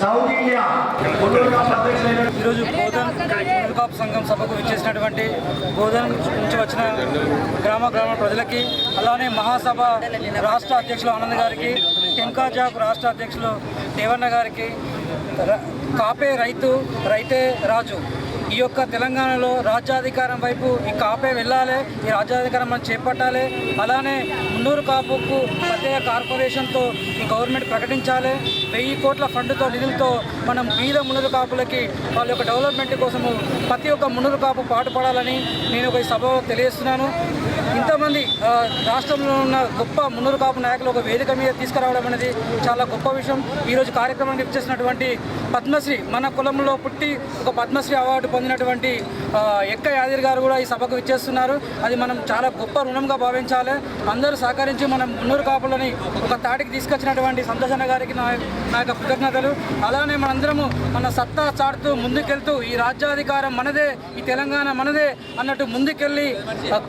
South India ఈరోజు బోధన్ కాపు సంఘం సభకు విచ్చేసినటువంటి బోధన్ నుంచి వచ్చిన గ్రామ ప్రజలకి, అలానే మహాసభ రాష్ట్ర అధ్యక్షులు ఆనంద్ గారికి, కెంకాజాబ్ రాష్ట్ర అధ్యక్షులు దేవన్న గారికి, కాపే రైతు రైతే రాజు, ఈ యొక్క తెలంగాణలో రాజ్యాధికారం వైపు ఈ కాపే వెళ్ళాలి, ఈ రాజ్యాధికారం మనం చేపట్టాలి. అలానే మున్నూరు కాపుకు ప్రత్యేక కార్పొరేషన్తో ఈ గవర్నమెంట్ ప్రకటించాలి. 1000 కోట్ల ఫండ్తో నిధులతో మనం బీద మున్నూరు కాపులకి వాళ్ళ యొక్క డెవలప్మెంట్ కోసము ప్రతి ఒక్క మున్నూరు కాపు పాటుపడాలని నేను ఒక సభలో తెలియజేస్తున్నాను. ఇంతమంది రాష్ట్రంలో ఉన్న గొప్ప మున్నూరు కాపు నాయకులు ఒక వేదిక మీద తీసుకురావడం అనేది చాలా గొప్ప విషయం. ఈరోజు కార్యక్రమానికి ఇచ్చేసినటువంటి పద్మశ్రీ, మన కులంలో పుట్టి ఒక పద్మశ్రీ అవార్డు పొందినటువంటి ఎక్క యాదిరి గారు కూడా ఈ సభకు విచ్చేస్తున్నారు. అది మనం చాలా గొప్ప రుణంగా భావించాలి. అందరూ సహకరించి మనం మున్నూరు కాపులని ఒక తాటికి తీసుకొచ్చినటువంటి సంతోషన్న గారికి నా యొక్క కృతజ్ఞతలు. అలానే మనందరము మన సత్తా చాటుతూ ముందుకెళ్తూ ఈ రాజ్యాధికారం మనదే, ఈ తెలంగాణ మనదే అన్నట్టు ముందుకెళ్ళి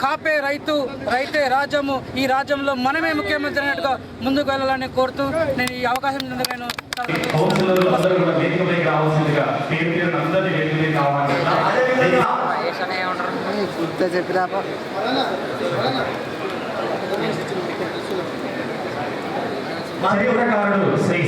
కాపే రైతే రాజ్యము, ఈ రాజ్యంలో మనమే ముఖ్యమంత్రి అన్నట్టుగా ముందుకు వెళ్ళాలని కోరుతూ నేను ఈ అవకాశం నేను చెప్పిన